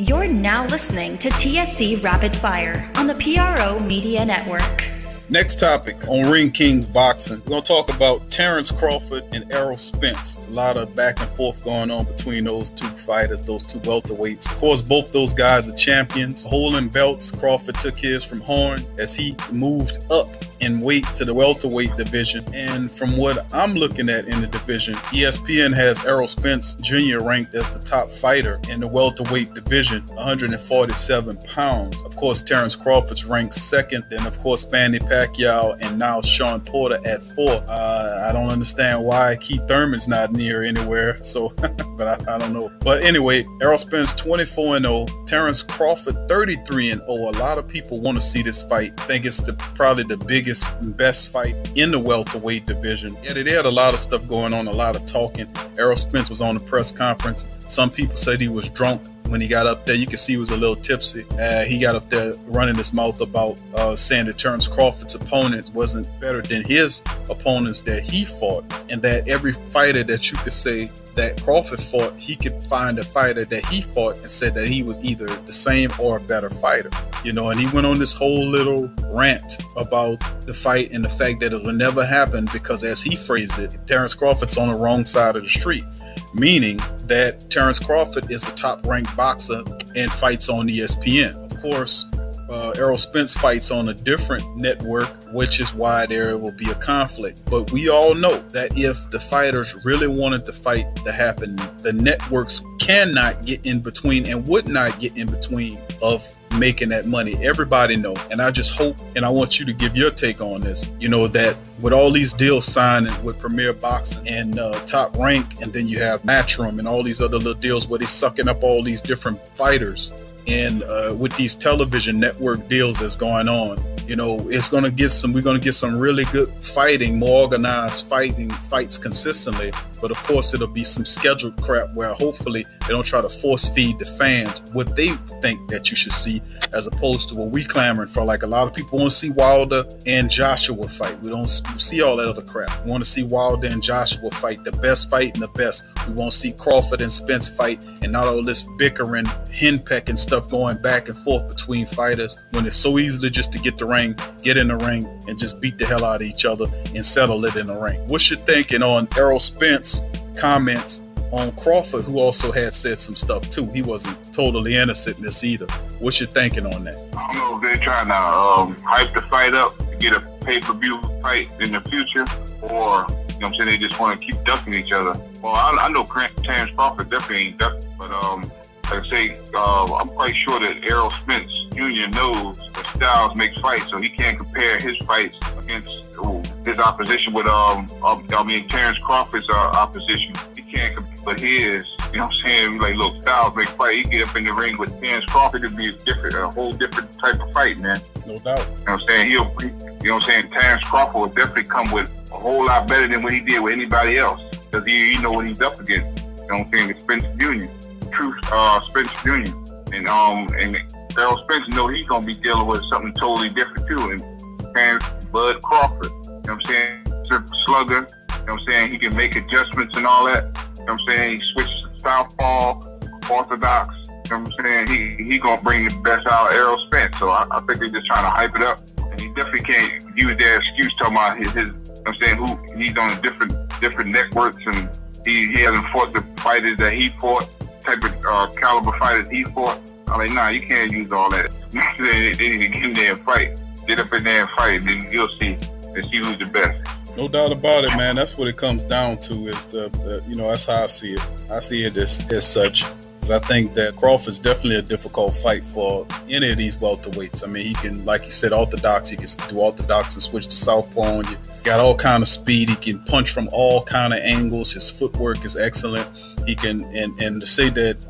You're now listening to TSC Rapid Fire on the PRO Media Network. Next topic on Ring Kings Boxing. We're going to talk about Terrance Crawford and Errol Spence. There's a lot of back and forth going on between those two fighters, those two welterweights. Of course, both those guys are champions, holding belts. Crawford took his from Horn as he moved up in weight to the welterweight division. And from what I'm looking at in the division, ESPN has Errol Spence Jr. ranked as the top fighter in the welterweight division, 147 pounds. Of course, Terrance Crawford's ranked second, and of course, Manny Pacquiao and now Sean Porter at 4. I don't understand why Keith Thurman's not near anywhere, so but I don't know. But anyway, Errol Spence 24-0, Terrance Crawford 33-0. A lot of people want to see this fight. I think it's probably the biggest and best fight in the welterweight division. Yeah, they had a lot of stuff going on, a lot of talking. Errol Spence was on the press conference. Some people said he was drunk when he got up there. You can see he was a little tipsy. He got up there running his mouth about saying that Terrance Crawford's opponent wasn't better than his opponents that he fought, and that every fighter that you could say that Crawford fought, he could find a fighter that he fought and said that he was either the same or a better fighter. And he went on this whole little rant about the fight and the fact that it will never happen because, as he phrased it, Terrance Crawford's on the wrong side of the street. Meaning that Terrance Crawford is a top-ranked boxer and fights on ESPN. Of course, Errol Spence fights on a different network, which is why there will be a conflict. But we all know that if the fighters really wanted the fight to happen, the networks cannot get in between and would not get in between of making that money. Everybody know. And I just hope, and I want you to give your take on this, that with all these deals signed with Premier Boxing and Top Rank, and then you have Matchroom and all these other little deals where they're sucking up all these different fighters, and with these television network deals that's going on, it's going to get we're going to get some really good fighting, more organized fights consistently. But of course, it'll be some scheduled crap where hopefully they don't try to force feed the fans what they think that you should see, as opposed to what we clamoring for. Like, a lot of people want to see Wilder and Joshua fight. We don't see all that other crap. We want to see Wilder and Joshua fight, the best fight and the best. We want to see Crawford and Spence fight, and not all this bickering, henpecking stuff going back and forth between fighters, when it's so easy just to get in the ring and just beat the hell out of each other and settle it in the ring. What's your thinking on Errol Spence comments on Crawford, who also had said some stuff too? He wasn't totally innocent in this either. What's your thinking on that? I don't know if they're trying to hype the fight up to get a pay-per-view fight in the future, or they just want to keep ducking each other. Well, I know Terrance Crawford definitely ain't ducking, but like I say, I'm quite sure that Errol Spence Jr. knows that styles make fights, so he can't compare his fights against his opposition with Terrance Crawford's opposition. He can't but his, like, look, styles make fight. He get up in the ring with Terrance Crawford, it'd be a whole different type of fight, man. No doubt. Terrance Crawford will definitely come with a whole lot better than what he did with anybody else, because he know what he's up against. It's Spence Jr. True Spence Jr. And Errol Spence he's gonna be dealing with something totally different too. And Terrance Bud Crawford, slugger. He can make adjustments and all that. He switches to southpaw, orthodox. He gonna bring the best out of Errol Spence. So I think they're just trying to hype it up. And he definitely can't use that excuse talking about his who he's on different networks, and he hasn't fought the fighters that he fought, type of caliber fighters he fought. I'm like, nah, you can't use all that. They need to get in there and fight. Get up in there and fight, and then you'll see who's the best. No doubt about it, man. That's what it comes down to. Is that's how I see it. I see it as such. Because I think that Crawford's definitely a difficult fight for any of these welterweights. I mean, he can, like you said, orthodox. He can do orthodox and switch to southpaw on you. Got all kind of speed. He can punch from all kind of angles. His footwork is excellent. He can, and to say that,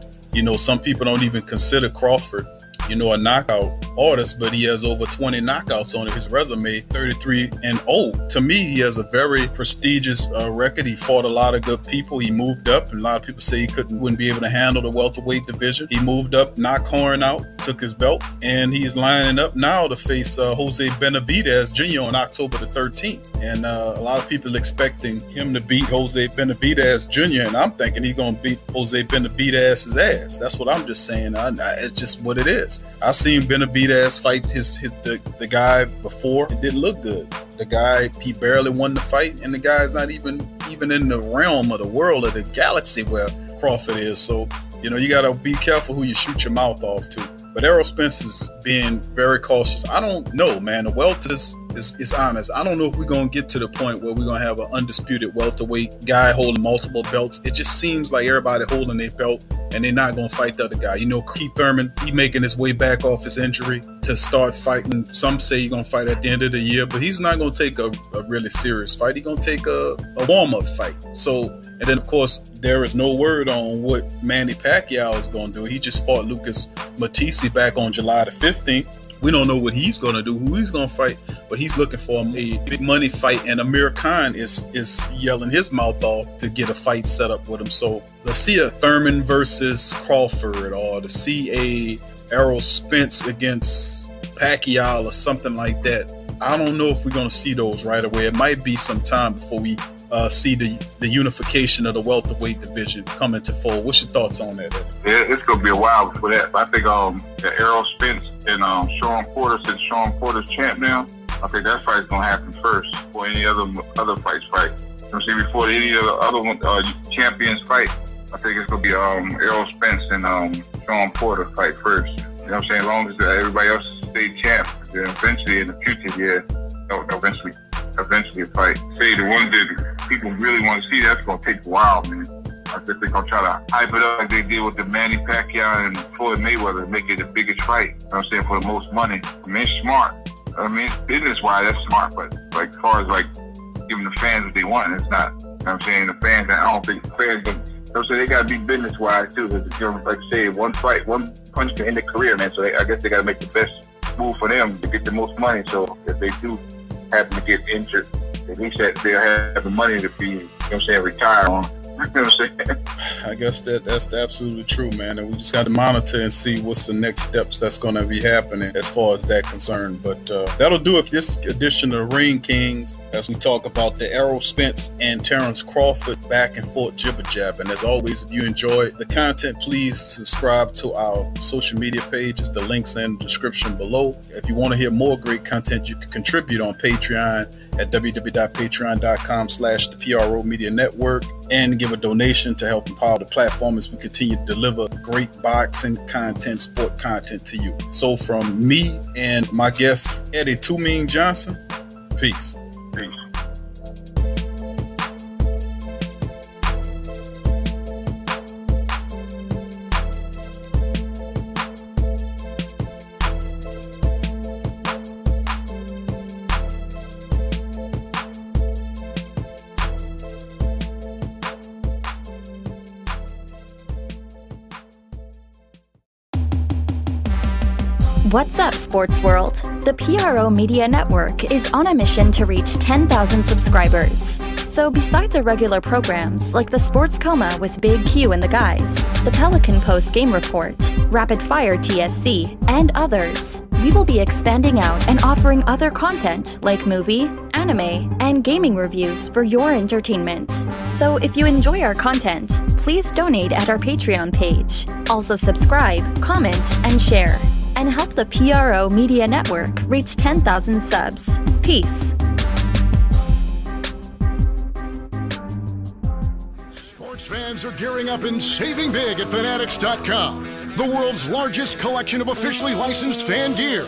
some people don't even consider Crawford, a knockout. artist, but he has over 20 knockouts on his resume, 33-0. To me, he has a very prestigious record. He fought a lot of good people. He moved up, and a lot of people say he wouldn't be able to handle the welterweight division. He moved up, knocked Horn out, took his belt, and he's lining up now to face Jose Benavidez Jr. on October the 13th. And a lot of people expecting him to beat Jose Benavidez Jr., and I'm thinking he's going to beat Jose Benavidez's ass. That's what I'm just saying. It's just what it is. I seen Benavidez fight the guy before. It didn't look good. The guy, he barely won the fight, and the guy's not even in the realm of the world of the galaxy where Crawford is. So, you got to be careful who you shoot your mouth off to. But Errol Spence is being very cautious. I don't know, man. The welter is honest. I don't know if we're going to get to the point where we're going to have an undisputed welterweight guy holding multiple belts. It just seems like everybody holding their belt, and they're not going to fight the other guy. Keith Thurman, he making his way back off his injury to start fighting. Some say he's going to fight at the end of the year, but he's not going to take a really serious fight. He's going to take a warm-up fight. So, and then, of course, there is no word on what Manny Pacquiao is going to do. He just fought Lucas Matisse back on July the 15th. We don't know what he's going to do, who he's going to fight, but he's looking for a big money fight, and Amir Khan is yelling his mouth off to get a fight set up with him. So let's see a Thurman versus Crawford, or to see a Errol Spence against Pacquiao or something like that. I don't know if we're going to see those right away. It might be some time before we see the unification of the welterweight division come into full. What's your thoughts on that, Eddie? Yeah, it's gonna be a while before that. But I think the Errol Spence and Sean Porter, since Sean Porter's champ now, I think that fight's gonna happen first before any other fights fight. Before any of the other champions fight, I think it's gonna be Errol Spence and Sean Porter fight first. You know what I'm saying? As long as everybody else stays champ, then eventually in the future, eventually a fight. Say the one that people really want to see, that's going to take a while, man. I think they're going to try to hype it up like they did with the Manny Pacquiao and Floyd Mayweather, make it the biggest fight, you know what I'm saying, for the most money. I mean, it's smart. I mean, business-wise, that's smart, but as far as giving the fans what they want, it's not. You know what I'm saying? The fans, I don't think the fans, they got to be business-wise, too. Like I say, one fight, one punch can end a career, man. So I guess they got to make the best move for them to get the most money. So if they do happen to get injured, at least that they'll have the money to be, retire on. You know what I'm saying? I guess that's absolutely true, man. And we just got to monitor and see what's the next steps that's going to be happening as far as that concerned. But that'll do it for this edition of Ring Kings, as we talk about the Errol Spence and Terrance Crawford back and forth jibber jab. And as always, if you enjoy the content, please subscribe to our social media pages. The links in the description below. If you want to hear more great content, you can contribute on Patreon at www.patreon.com/the PRO Media Network, and give a donation to help empower the platform as we continue to deliver great boxing content, sport content to you. So from me and my guest, Eddie Too Mean Johnson, peace. Peace. What's up, sports world? The PRO Media Network is on a mission to reach 10,000 subscribers. So besides our regular programs like the Sports Coma with Big Q and the guys, the Pelican Post Game Report, Rapid Fire TSC, and others, we will be expanding out and offering other content like movie, anime, and gaming reviews for your entertainment. So if you enjoy our content, please donate at our Patreon page. Also subscribe, comment, and share, and help the PRO Media Network reach 10,000 subs. Peace. Sports fans are gearing up and saving big at Fanatics.com, the world's largest collection of officially licensed fan gear.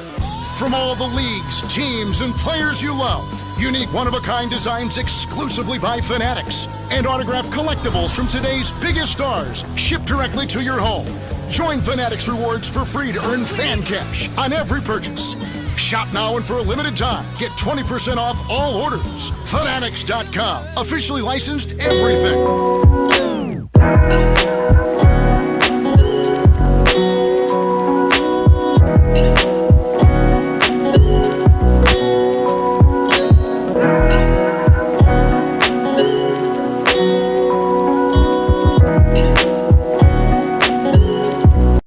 From all the leagues, teams, and players you love, unique one-of-a-kind designs exclusively by Fanatics, and autographed collectibles from today's biggest stars shipped directly to your home. Join Fanatics Rewards for free to earn fan cash on every purchase. Shop now and for a limited time, get 20% off all orders. Fanatics.com, officially licensed everything.